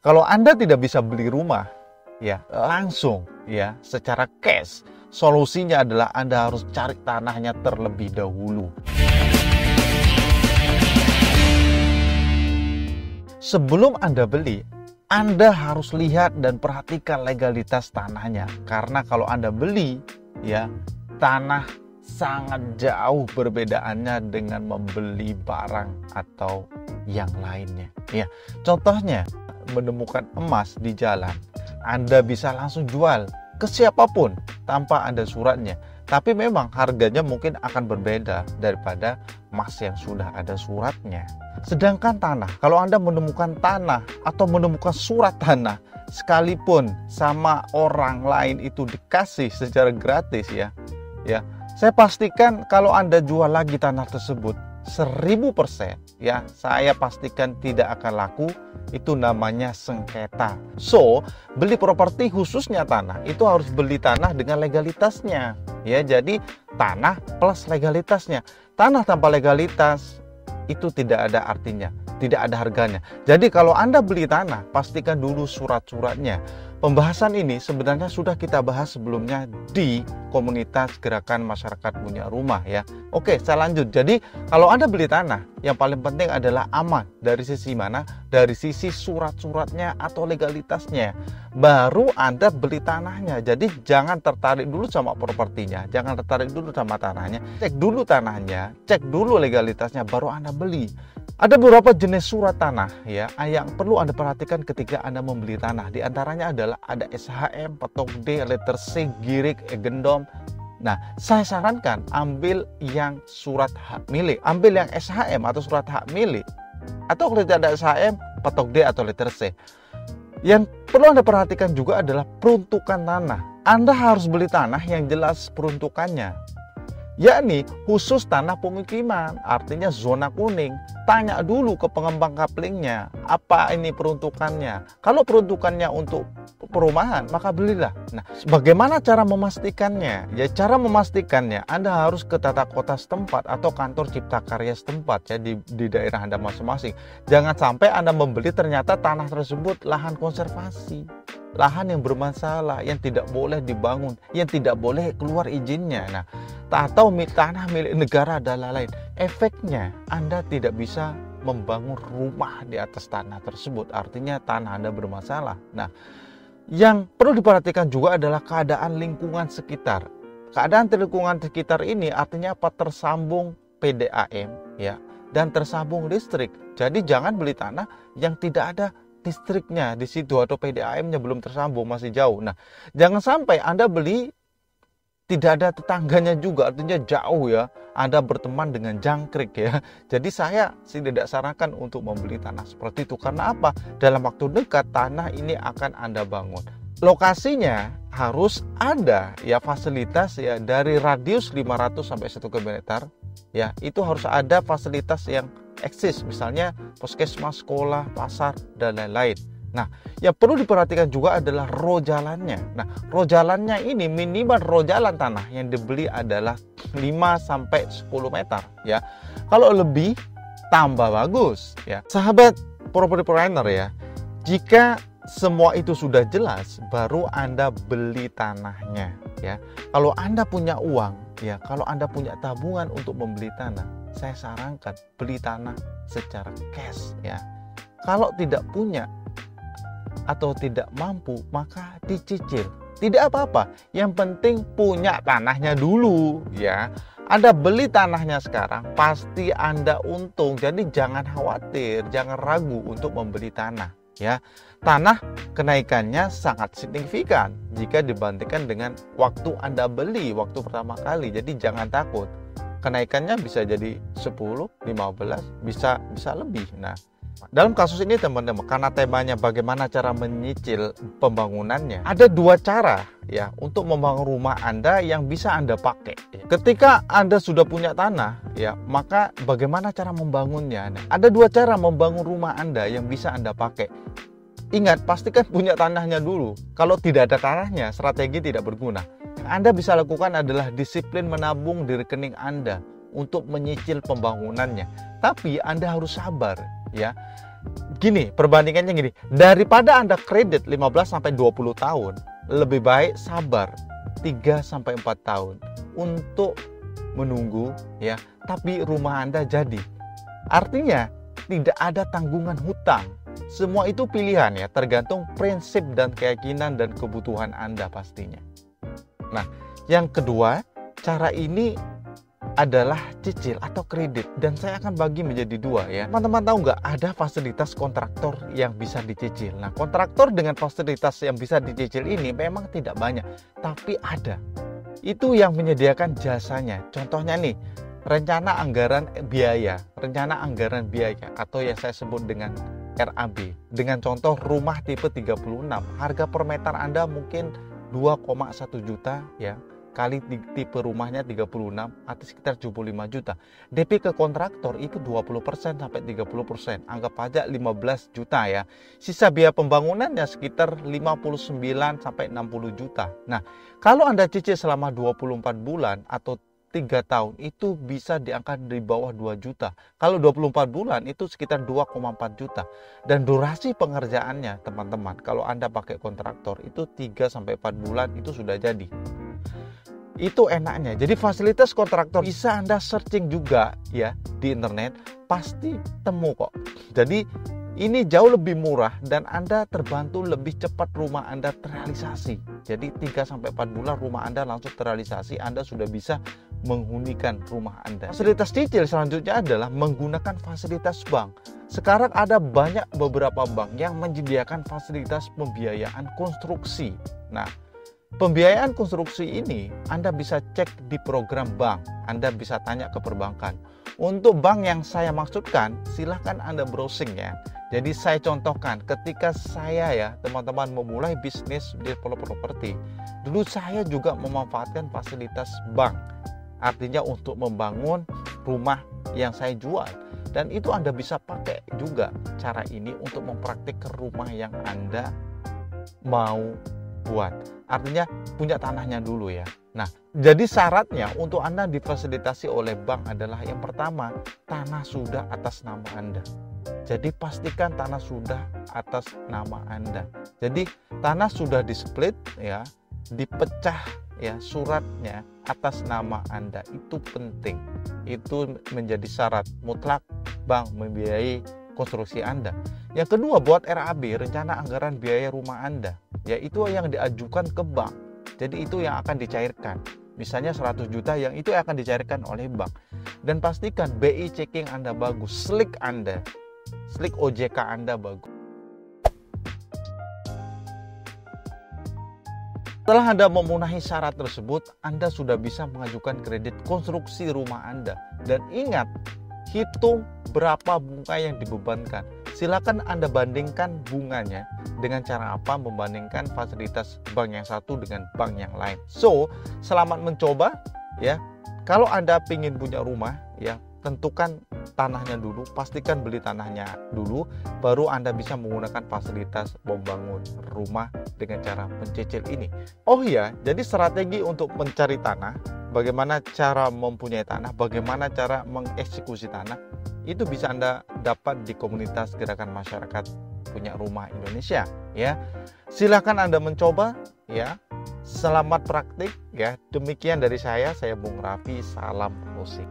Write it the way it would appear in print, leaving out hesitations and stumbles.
Kalau Anda tidak bisa beli rumah, ya langsung, ya secara cash, solusinya adalah Anda harus cari tanahnya terlebih dahulu. Sebelum Anda beli, Anda harus lihat dan perhatikan legalitas tanahnya. Karena kalau Anda beli, ya tanah sangat jauh perbedaannya dengan membeli barang atau yang lainnya. Ya, contohnya menemukan emas di jalan, Anda bisa langsung jual ke siapapun tanpa ada suratnya. Tapi memang harganya mungkin akan berbeda daripada emas yang sudah ada suratnya. Sedangkan tanah, kalau Anda menemukan tanah atau menemukan surat tanah, sekalipun sama orang lain itu dikasih secara gratis ya, saya pastikan kalau Anda jual lagi tanah tersebut 1000%, ya saya pastikan tidak akan laku. Itu namanya sengketa. So, beli properti khususnya tanah itu harus beli tanah dengan legalitasnya. Ya, jadi tanah plus legalitasnya. Tanah tanpa legalitas itu tidak ada artinya, tidak ada harganya. Jadi kalau Anda beli tanah, pastikan dulu surat-suratnya. Pembahasan ini sebenarnya sudah kita bahas sebelumnya di komunitas gerakan masyarakat punya rumah ya. Oke, saya lanjut. Jadi kalau Anda beli tanah, yang paling penting adalah aman. Dari sisi mana? Dari sisi surat-suratnya atau legalitasnya. Baru Anda beli tanahnya. Jadi jangan tertarik dulu sama propertinya, jangan tertarik dulu sama tanahnya. Cek dulu tanahnya, cek dulu legalitasnya, baru Anda beli. Ada beberapa jenis surat tanah ya yang perlu Anda perhatikan ketika Anda membeli tanah. Di antaranya adalah ada SHM, petok D, letter C, girik, gendom. Nah, saya sarankan ambil yang surat hak milik. Ambil yang SHM atau surat hak milik. Atau kalau tidak ada SHM, petok D atau letter C. Yang perlu Anda perhatikan juga adalah peruntukan tanah. Anda harus beli tanah yang jelas peruntukannya, yakni khusus tanah pemukiman, artinya zona kuning. Tanya dulu ke pengembang kaplingnya, apa ini peruntukannya. Kalau peruntukannya untuk perumahan, maka belilah. Nah, bagaimana cara memastikannya? Ya, cara memastikannya Anda harus ke tata kota setempat atau kantor cipta karya setempat ya di daerah Anda masing-masing. Jangan sampai Anda membeli ternyata tanah tersebut lahan konservasi, lahan yang bermasalah, yang tidak boleh dibangun, yang tidak boleh keluar izinnya. Nah, atau tanah milik negara dan lain-lain. Efeknya Anda tidak bisa membangun rumah di atas tanah tersebut. Artinya tanah Anda bermasalah. Nah, yang perlu diperhatikan juga adalah keadaan lingkungan sekitar. Keadaan lingkungan sekitar ini artinya apa? Tersambung PDAM ya, dan tersambung listrik. Jadi jangan beli tanah yang tidak ada listriknya di situ atau PDAM-nya belum tersambung, masih jauh. Nah, jangan sampai Anda beli tidak ada tetangganya juga, artinya jauh ya. Anda berteman dengan jangkrik ya. Jadi saya tidak sarankan untuk membeli tanah seperti itu. Karena apa? Dalam waktu dekat tanah ini akan Anda bangun. Lokasinya harus ada ya fasilitas ya dari radius 500 sampai 1 km ya. Itu harus ada fasilitas yang eksis, misalnya puskesmas, sekolah, pasar, dan lain-lain. Nah, yang perlu diperhatikan juga adalah roh jalannya. Nah, roh jalannya ini minimal roh jalan tanah yang dibeli adalah 5-10 meter ya. Kalau lebih tambah bagus ya. Sahabat property planner ya, jika semua itu sudah jelas, baru Anda beli tanahnya ya. Kalau Anda punya uang ya, kalau Anda punya tabungan untuk membeli tanah, saya sarankan beli tanah secara cash ya. Kalau tidak punya atau tidak mampu, maka dicicil. Tidak apa-apa, yang penting punya tanahnya dulu ya. Anda beli tanahnya sekarang, pasti Anda untung. Jadi jangan khawatir, jangan ragu untuk membeli tanah ya. Tanah kenaikannya sangat signifikan jika dibandingkan dengan waktu Anda beli waktu pertama kali. Jadi jangan takut. Kenaikannya bisa jadi 10, 15, bisa lebih. Nah, dalam kasus ini teman-teman, karena temanya bagaimana cara menyicil pembangunannya, ada dua cara ya untuk membangun rumah Anda yang bisa Anda pakai. Ketika Anda sudah punya tanah ya, maka bagaimana cara membangunnya? Nah, ada dua cara membangun rumah Anda yang bisa Anda pakai. Ingat, pastikan punya tanahnya dulu. Kalau tidak ada tanahnya, strategi tidak berguna. Anda bisa lakukan adalah disiplin menabung di rekening Anda untuk menyicil pembangunannya. Tapi Anda harus sabar ya. gini, perbandingannya gini, daripada Anda kredit 15 sampai 20 tahun, lebih baik sabar 3 sampai 4 tahun untuk menunggu ya, tapi rumah Anda jadi. Artinya tidak ada tanggungan hutang. Semua itu pilihan ya, tergantung prinsip dan keyakinan dan kebutuhan Anda pastinya. Nah, yang kedua, cara ini adalah cicil atau kredit, dan saya akan bagi menjadi dua ya. Teman-teman tahu nggak, ada fasilitas kontraktor yang bisa dicicil. Nah, kontraktor dengan fasilitas yang bisa dicicil ini memang tidak banyak, tapi ada. Itu yang menyediakan jasanya. Contohnya nih, rencana anggaran biaya atau yang saya sebut dengan RAB. Dengan contoh rumah tipe 36, harga per meter Anda mungkin 2,1 juta ya, kali tipe rumahnya 36 atau sekitar 75 juta. DP ke kontraktor itu 20% sampai 30%. Anggap aja 15 juta ya. Sisa biaya pembangunannya sekitar 59 sampai 60 juta. Nah, kalau Anda cicil selama 24 bulan atau 3 tahun itu bisa diangkat di bawah 2 juta. Kalau 24 bulan itu sekitar 2,4 juta. Dan durasi pengerjaannya teman-teman, kalau Anda pakai kontraktor itu 3 sampai 4 bulan itu sudah jadi. Itu enaknya. Jadi fasilitas kontraktor bisa Anda searching juga ya di internet, pasti temu kok. Jadi ini jauh lebih murah dan Anda terbantu lebih cepat rumah Anda terrealisasi. Jadi 3 sampai 4 bulan rumah Anda langsung terrealisasi, Anda sudah bisa menghunikan rumah Anda. Fasilitas cicil selanjutnya adalah menggunakan fasilitas bank. Sekarang ada beberapa bank yang menyediakan fasilitas pembiayaan konstruksi. Nah, pembiayaan konstruksi ini Anda bisa cek di program bank. Anda bisa tanya ke perbankan. Untuk bank yang saya maksudkan, silahkan Anda browsing ya. Jadi saya contohkan, ketika saya ya teman-teman memulai bisnis developer properti, dulu saya juga memanfaatkan fasilitas bank. Artinya untuk membangun rumah yang saya jual. Dan itu Anda bisa pakai juga cara ini untuk mempraktikkan rumah yang Anda mau buat. Artinya punya tanahnya dulu ya. Nah, jadi syaratnya untuk Anda difasilitasi oleh bank adalah yang pertama, tanah sudah atas nama Anda. Jadi pastikan tanah sudah atas nama Anda. Jadi tanah sudah di-split ya, dipecah ya suratnya atas nama Anda. Itu penting. Itu menjadi syarat mutlak bank membiayai konstruksi Anda. Yang kedua, buat RAB, rencana anggaran biaya rumah Anda. Ya, itu yang diajukan ke bank. Jadi itu yang akan dicairkan. Misalnya 100 juta yang itu akan dicairkan oleh bank. Dan pastikan BI checking Anda bagus, slik OJK Anda bagus. Setelah Anda memenuhi syarat tersebut, Anda sudah bisa mengajukan kredit konstruksi rumah Anda. Dan ingat, hitung berapa bunga yang dibebankan. Silakan Anda bandingkan bunganya dengan cara apa membandingkan fasilitas bank yang satu dengan bank yang lain. So, selamat mencoba ya. Kalau Anda ingin punya rumah ya, tentukan tanahnya dulu, pastikan beli tanahnya dulu, baru Anda bisa menggunakan fasilitas membangun rumah dengan cara mencicil ini. Oh iya, jadi strategi untuk mencari tanah, bagaimana cara mempunyai tanah, bagaimana cara mengeksekusi tanah, itu bisa Anda dapat di komunitas Gerakan Masyarakat Punya Rumah Indonesia ya. Silahkan Anda mencoba ya. Selamat praktik ya. Demikian dari saya Bung Raffi, salam closing.